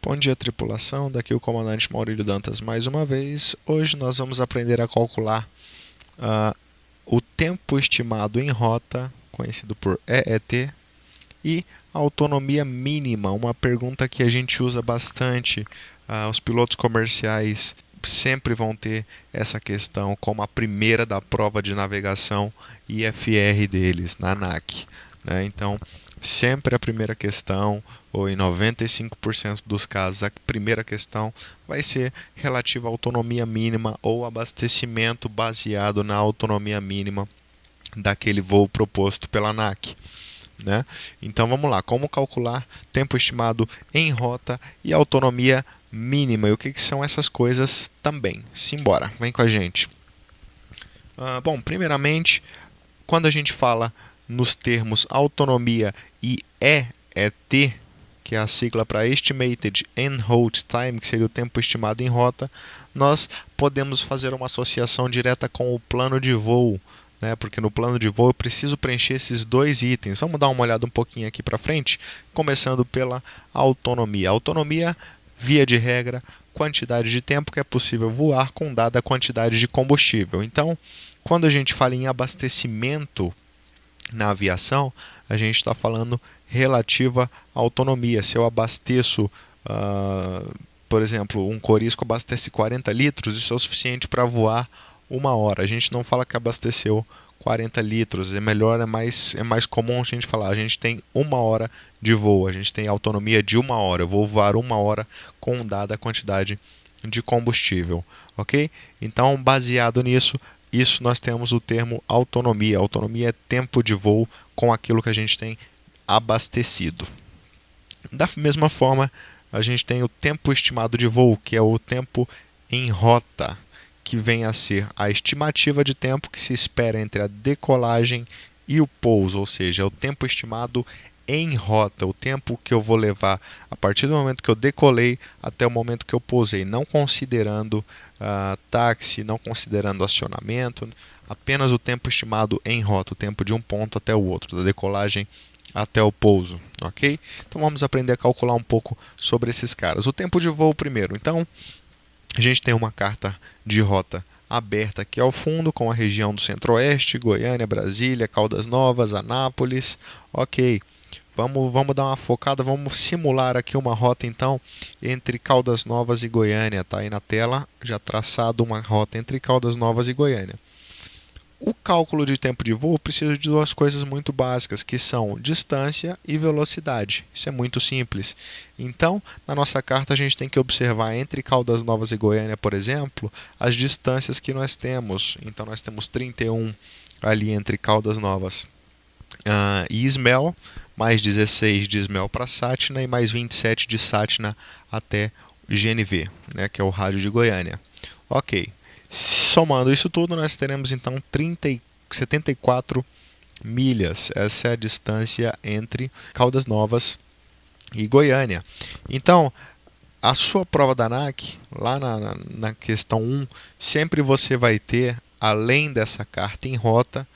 Bom dia, tripulação. Daqui o comandante Maurílio Dantas mais uma vez. Hoje nós vamos aprender a calcular o tempo estimado em rota, conhecido por EET, e a autonomia mínima, uma pergunta que a gente usa bastante. Os pilotos comerciais sempre vão ter essa questão como a primeira da prova de navegação IFR deles, na ANAC, né? Então, sempre a primeira questão, ou em 95% dos casos, a primeira questão vai ser relativa à autonomia mínima ou abastecimento baseado na autonomia mínima daquele voo proposto pela ANAC, né? Então vamos lá, como calcular tempo estimado em rota e autonomia mínima, e o que são essas coisas também. Simbora, vem com a gente. Bom, primeiramente, quando a gente fala nos termos autonomia e EET, que é a sigla para Estimated En Route Time, que seria o tempo estimado em rota, nós podemos fazer uma associação direta com o plano de voo, né? Porque no plano de voo eu preciso preencher esses dois itens. Vamos dar uma olhada um pouquinho aqui para frente, começando pela autonomia. Autonomia, via de regra, quantidade de tempo que é possível voar com dada quantidade de combustível. Então, quando a gente fala em abastecimento na aviação, a gente está falando relativa à autonomia. Se eu abasteço, por exemplo, um Corisco abastece 40 litros, isso é o suficiente para voar uma hora. A gente não fala que abasteceu 40 litros, é mais comum a gente falar, a gente tem uma hora de voo, a gente tem autonomia de uma hora, eu vou voar uma hora com dada quantidade de combustível, ok? Então, baseado nisso, nós temos o termo autonomia. Autonomia é tempo de voo com aquilo que a gente tem abastecido. Da mesma forma, a gente tem o tempo estimado de voo, que é o tempo em rota, que vem a ser a estimativa de tempo que se espera entre a decolagem e o pouso, ou seja, é o tempo estimado em rota, o tempo que eu vou levar a partir do momento que eu decolei até o momento que eu pousei, não considerando táxi, não considerando acionamento, apenas o tempo estimado em rota, o tempo de um ponto até o outro, da decolagem até o pouso, ok? Então vamos aprender a calcular um pouco sobre esses caras. O tempo de voo primeiro. Então, a gente tem uma carta de rota aberta aqui ao fundo, com a região do Centro-Oeste, Goiânia, Brasília, Caldas Novas, Anápolis. Ok, vamos dar uma focada, vamos simular aqui uma rota então entre Caldas Novas e Goiânia. Está aí na tela, já traçado uma rota entre Caldas Novas e Goiânia. O cálculo de tempo de voo precisa de duas coisas muito básicas, que são distância e velocidade. Isso é muito simples. Então, na nossa carta, a gente tem que observar entre Caldas Novas e Goiânia, por exemplo, as distâncias que nós temos. Então, nós temos 31 ali entre Caldas Novas e Ismel, mais 16 de Ismel para Sátina e mais 27 de Sátina até GNV, né, que é o rádio de Goiânia. Ok. Somando isso tudo, nós teremos então 74 milhas. Essa é a distância entre Caldas Novas e Goiânia. Então, a sua prova da ANAC, lá na questão 1, sempre você vai ter, além dessa carta em rota,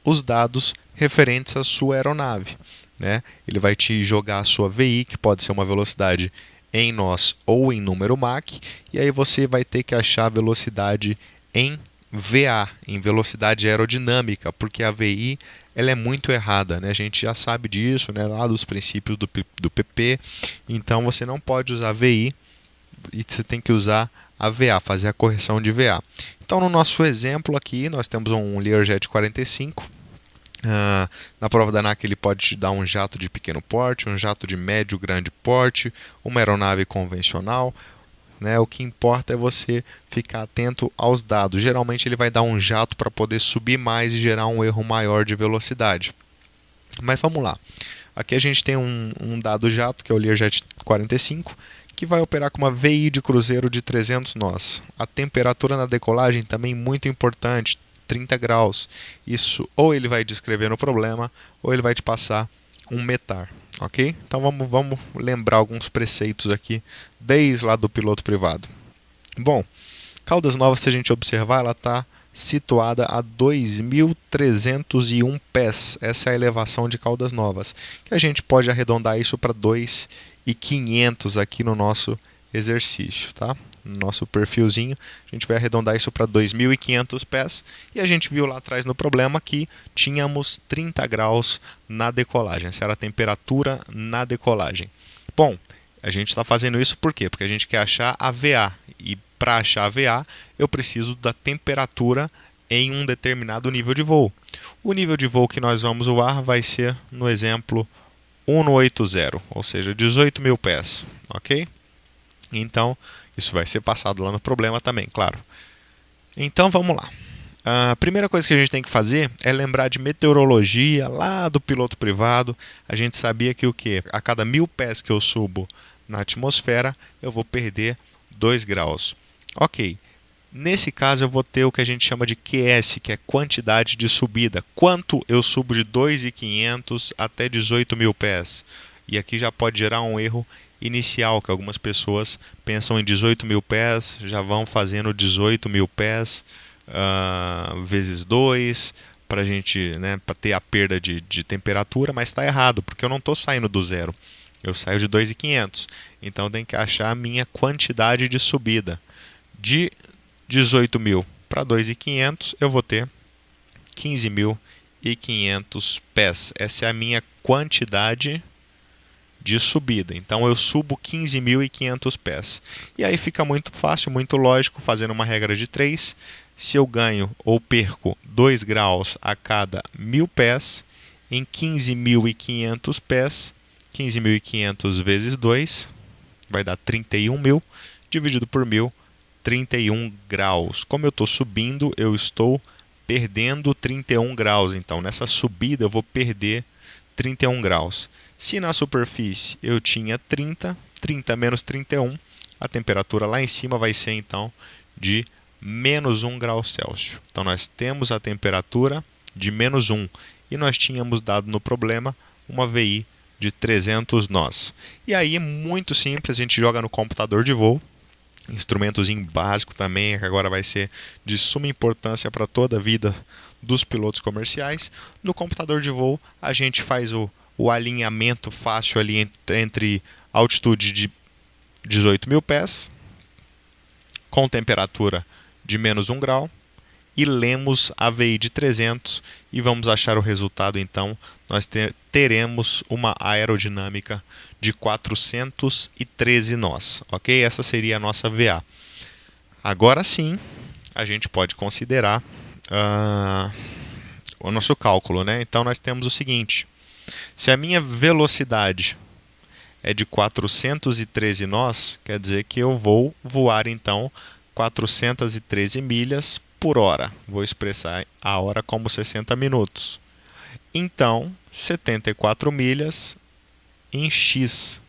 os dados referentes à sua aeronave, né? Ele vai te jogar a sua VI, que pode ser uma velocidade em nós ou em número Mach, e aí você vai ter que achar a velocidade em VA, em velocidade aerodinâmica, porque a VI ela é muito errada, né? A gente já sabe disso, né? Lá dos princípios do PP, então você não pode usar VI e você tem que usar a VA, fazer a correção de VA. Então, no nosso exemplo aqui, nós temos um Learjet 45. Na prova da ANAC ele pode te dar um jato de pequeno porte, um jato de médio grande porte, uma aeronave convencional, né? O que importa é você ficar atento aos dados. Geralmente ele vai dar um jato para poder subir mais e gerar um erro maior de velocidade. Mas vamos lá. Aqui a gente tem um dado jato, que é o Learjet 45, que vai operar com uma VI de cruzeiro de 300 nós. A temperatura na decolagem também muito importante, 30 graus. Isso ou ele vai descrever no problema, ou ele vai te passar um METAR, ok? Então vamos lembrar alguns preceitos aqui, desde lá do piloto privado. Bom, Caldas Novas, se a gente observar, ela está situada a 2.301 pés. Essa é a elevação de Caldas Novas, que a gente pode arredondar isso para 2 2.500 aqui no nosso exercício, tá? No nosso perfilzinho, a gente vai arredondar isso para 2.500 pés. E a gente viu lá atrás no problema que tínhamos 30 graus na decolagem. Essa era a temperatura na decolagem. Bom, a gente está fazendo isso por quê? Porque a gente quer achar a VA. E para achar a VA, eu preciso da temperatura em um determinado nível de voo. O nível de voo que nós vamos voar vai ser, no exemplo, 180, ou seja, 18.000 pés, ok? Então, isso vai ser passado lá no problema também, claro. Então, vamos lá. A primeira coisa que a gente tem que fazer é lembrar de meteorologia lá do piloto privado. A gente sabia que o quê? A cada 1.000 pés que eu subo na atmosfera, eu vou perder 2 graus. Ok. Nesse caso, eu vou ter o que a gente chama de QS, que é quantidade de subida. Quanto eu subo de 2.500 até 18.000 pés? E aqui já pode gerar um erro inicial, que algumas pessoas pensam em 18.000 pés, já vão fazendo 18.000 pés vezes 2, para a gente, né, para ter a perda de temperatura, mas está errado, porque eu não estou saindo do zero. Eu saio de 2.500. Então, tem que achar a minha quantidade de subida. De 18.000 para 2.500, eu vou ter 15.500 pés. Essa é a minha quantidade de subida. Então, eu subo 15.500 pés. E aí fica muito fácil, muito lógico, fazendo uma regra de 3. Se eu ganho ou perco 2 graus a cada 1.000 pés, em 15.500 pés, 15.500 vezes 2, vai dar 31.000, dividido por 1.000, 31 graus. Como eu estou subindo, eu estou perdendo 31 graus. Então, nessa subida, eu vou perder 31 graus. Se na superfície eu tinha 30 menos 31, a temperatura lá em cima vai ser, então, de menos 1 grau Celsius. Então, nós temos a temperatura de menos 1. E nós tínhamos dado no problema uma VI de 300 nós. E aí é muito simples, a gente joga no computador de voo. Instrumentozinho básico também, que agora vai ser de suma importância para toda a vida dos pilotos comerciais. No computador de voo, a gente faz o alinhamento fácil ali entre altitude de 18.000 pés, com temperatura de menos 1 grau, e lemos a VI de 300 e vamos achar o resultado. Então, nós teremos uma aerodinâmica de 413 nós, ok? Essa seria a nossa VA. Agora sim, a gente pode considerar o nosso cálculo, né? Então, nós temos o seguinte: se a minha velocidade é de 413 nós, quer dizer que eu vou voar, então, 413 milhas por hora. Vou expressar a hora como 60 minutos. Então, 74 milhas em x.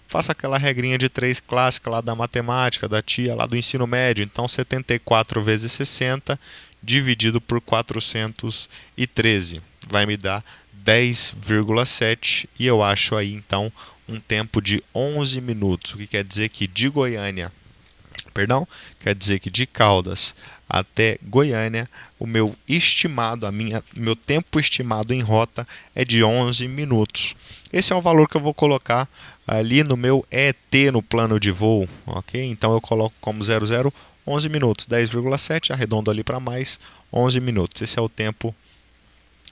Faça aquela regrinha de 3 clássica lá da matemática, da tia, lá do ensino médio. Então, 74 vezes 60 dividido por 413 vai me dar 10,7. E eu acho aí, então, um tempo de 11 minutos. O que quer dizer que de Goiânia, quer dizer que de Caldas até Goiânia, o meu tempo estimado em rota é de 11 minutos. Esse é o valor que eu vou colocar ali no meu ET no plano de voo, ok? Então eu coloco como 00, 11 minutos, 10,7, arredondo ali para mais, 11 minutos. Esse é o tempo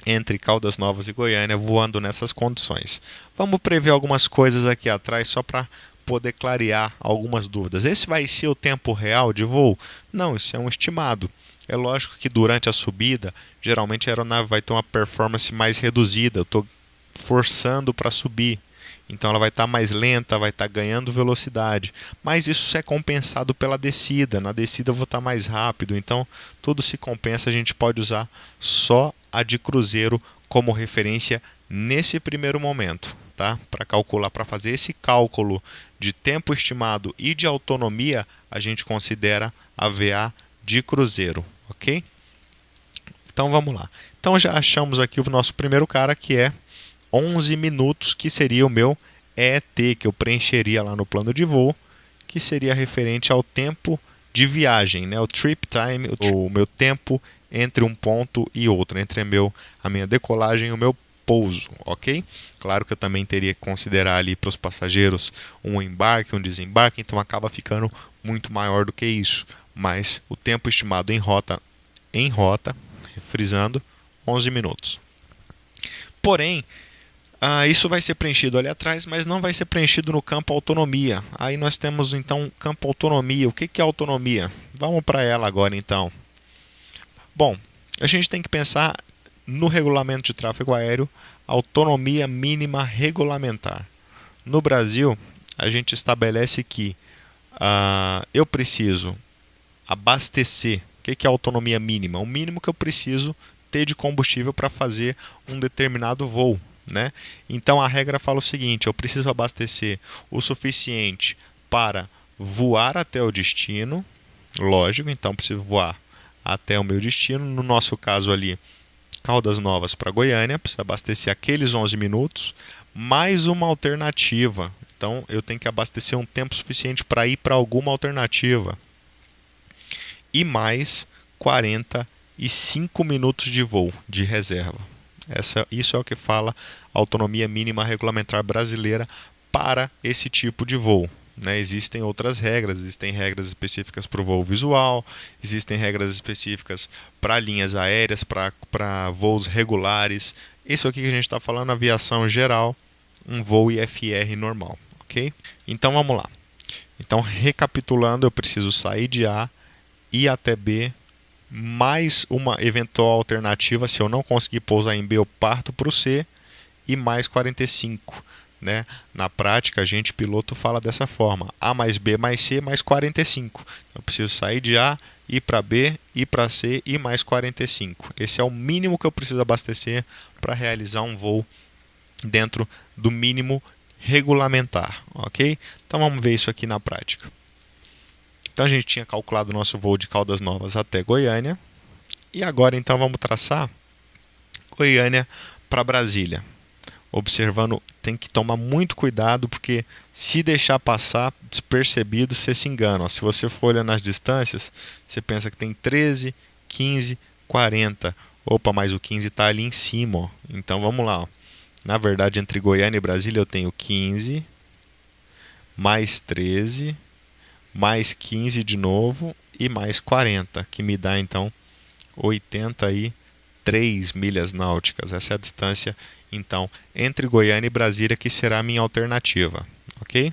entre Caldas Novas e Goiânia voando nessas condições. Vamos prever algumas coisas aqui atrás só para poder clarear algumas dúvidas. Esse vai ser o tempo real de voo? Não, isso é um estimado. É lógico que durante a subida, geralmente a aeronave vai ter uma performance mais reduzida. Eu estou forçando para subir. Então ela vai estar mais lenta, vai estar ganhando velocidade. Mas isso é compensado pela descida. Na descida eu vou estar mais rápido. Então tudo se compensa. A gente pode usar só a de cruzeiro como referência nesse primeiro momento. Tá? Para calcular, para fazer esse cálculo de tempo estimado e de autonomia, a gente considera a VA de cruzeiro, ok? Então vamos lá. Então já achamos aqui o nosso primeiro cara, que é 11 minutos, que seria o meu ET, que eu preencheria lá no plano de voo, que seria referente ao tempo de viagem, né? O trip time, o meu tempo entre um ponto e outro, entre a minha decolagem e o meu pouso, ok? Claro que eu também teria que considerar ali para os passageiros um embarque, um desembarque, então acaba ficando muito maior do que isso. Mas o tempo estimado em rota, frisando, 11 minutos. Porém, isso vai ser preenchido ali atrás, mas não vai ser preenchido no campo autonomia. Aí nós temos então campo autonomia. O que é autonomia? Vamos para ela agora então. Bom, a gente tem que pensar no regulamento de tráfego aéreo, autonomia mínima regulamentar. No Brasil, a gente estabelece que eu preciso abastecer. O que é autonomia mínima? O mínimo que eu preciso ter de combustível para fazer um determinado voo, né? Então a regra fala o seguinte: eu preciso abastecer o suficiente para voar até o destino, lógico, então preciso voar até o meu destino. No nosso caso ali, Caldas Novas para Goiânia, precisa abastecer aqueles 11 minutos, mais uma alternativa. Então eu tenho que abastecer um tempo suficiente para ir para alguma alternativa. E mais 45 minutos de voo de reserva. Isso é o que fala a autonomia mínima regulamentar brasileira para esse tipo de voo. Né? Existem outras regras, existem regras específicas para o voo visual, existem regras específicas para linhas aéreas, para voos regulares. Isso aqui que a gente está falando, aviação geral, um voo IFR normal. Ok? Então vamos lá. Então, recapitulando, eu preciso sair de A, ir até B, mais uma eventual alternativa. Se eu não conseguir pousar em B, eu parto para o C, e mais 45. Né? Na prática, a gente piloto fala dessa forma: A mais B mais C mais 45. Eu preciso sair de A, ir para B, ir para C e mais 45. Esse é o mínimo que eu preciso abastecer para realizar um voo dentro do mínimo regulamentar. Ok? Então vamos ver isso aqui na prática. Então a gente tinha calculado o nosso voo de Caldas Novas até Goiânia. E agora então vamos traçar Goiânia para Brasília. Observando, tem que tomar muito cuidado, porque se deixar passar despercebido, você se engana. Se você for olhando as distâncias, você pensa que tem 13, 15, 40. Opa, mas o 15 está ali em cima. Ó. Então vamos lá. Ó. Na verdade, entre Goiânia e Brasília eu tenho 15, mais 13, mais 15 de novo e mais 40, que me dá então 83 milhas náuticas. Essa é a distância então entre Goiânia e Brasília, que será a minha alternativa. Ok?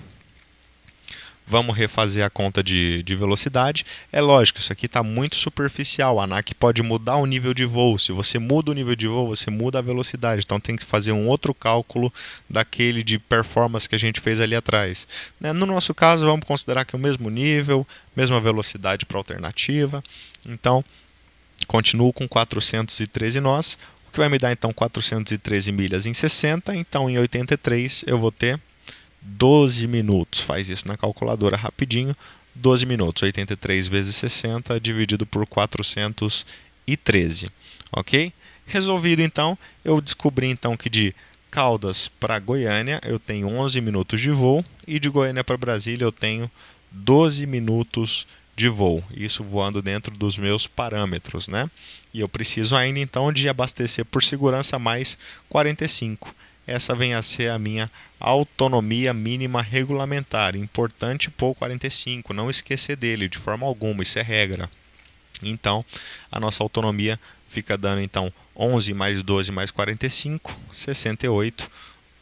Vamos refazer a conta de velocidade. É lógico, isso aqui está muito superficial. A ANAC pode mudar o nível de voo. Se você muda o nível de voo, você muda a velocidade. Então tem que fazer um outro cálculo daquele de performance que a gente fez ali atrás. No nosso caso, vamos considerar que é o mesmo nível, mesma velocidade para a alternativa. Então, continuo com 413 nós, o que vai me dar então 413 milhas em 60. Então, em 83, eu vou ter 12 minutos. Faz isso na calculadora rapidinho. 12 minutos. 83 vezes 60 dividido por 413. Ok? Resolvido então, eu descobri então que de Caldas para Goiânia eu tenho 11 minutos de voo e de Goiânia para Brasília eu tenho 12 minutos de voo. Isso voando dentro dos meus parâmetros, né? E eu preciso ainda então de abastecer por segurança mais 45. Essa vem a ser a minha autonomia mínima regulamentar. Importante pôr 45, não esquecer dele de forma alguma, isso é regra. Então, a nossa autonomia fica dando então 11 mais 12 mais 45, 68,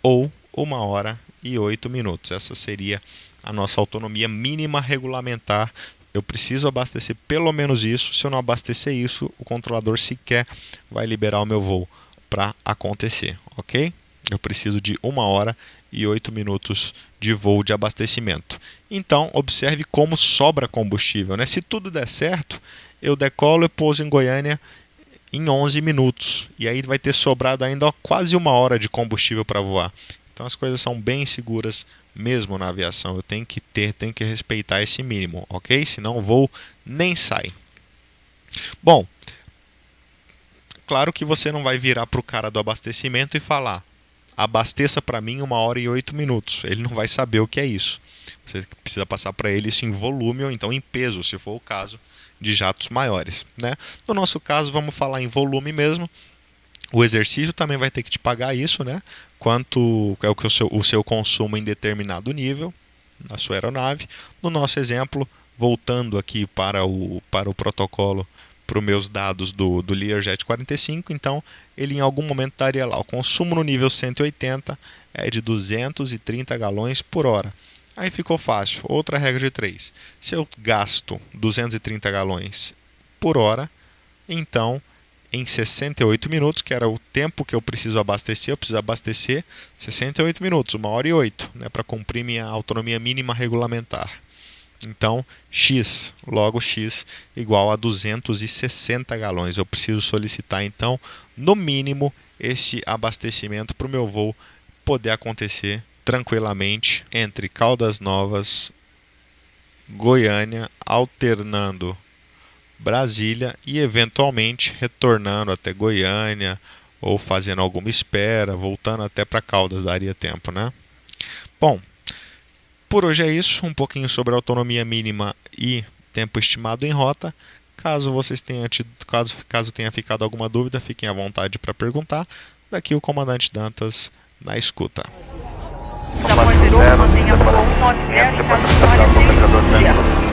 ou 1 hora e 8 minutos. Essa seria a nossa autonomia mínima regulamentar. Eu preciso abastecer pelo menos isso. Se eu não abastecer isso, o controlador sequer vai liberar o meu voo para acontecer, ok? Eu preciso de 1 hora e 8 minutos de voo de abastecimento. Então, observe como sobra combustível, né? Se tudo der certo, eu decolo e pouso em Goiânia em 11 minutos. E aí vai ter sobrado ainda quase 1 hora de combustível para voar. Então, as coisas são bem seguras mesmo na aviação. Eu tenho que respeitar esse mínimo, ok? Senão o voo nem sai. Bom, claro que você não vai virar para o cara do abastecimento e falar: abasteça para mim 1 hora e 8 minutos. Ele não vai saber o que é isso. Você precisa passar para ele isso em volume ou então em peso, se for o caso de jatos maiores, né? No nosso caso, vamos falar em volume mesmo. O exercício também vai ter que te pagar isso, né? Quanto é o seu consumo em determinado nível na sua aeronave. No nosso exemplo, voltando aqui para o protocolo, para os meus dados do Learjet 45, então ele em algum momento daria lá, o consumo no nível 180 é de 230 galões por hora. Aí ficou fácil, outra regra de 3. Se eu gasto 230 galões por hora, então em 68 minutos, que era o tempo que eu preciso abastecer, eu preciso abastecer 68 minutos, 1h08, né, para cumprir minha autonomia mínima regulamentar. Então, X, logo X, igual a 260 galões. Eu preciso solicitar, então, no mínimo, esse abastecimento para o meu voo poder acontecer tranquilamente entre Caldas Novas, Goiânia, alternando Brasília e eventualmente retornando até Goiânia ou fazendo alguma espera, voltando até para Caldas, daria tempo, né? Bom, por hoje é isso, um pouquinho sobre autonomia mínima e tempo estimado em rota. Caso vocês tenham tido, caso tenha ficado alguma dúvida, fiquem à vontade para perguntar. Daqui o comandante Dantas na escuta. Depois de 0, mantenha por 1, 9, 10,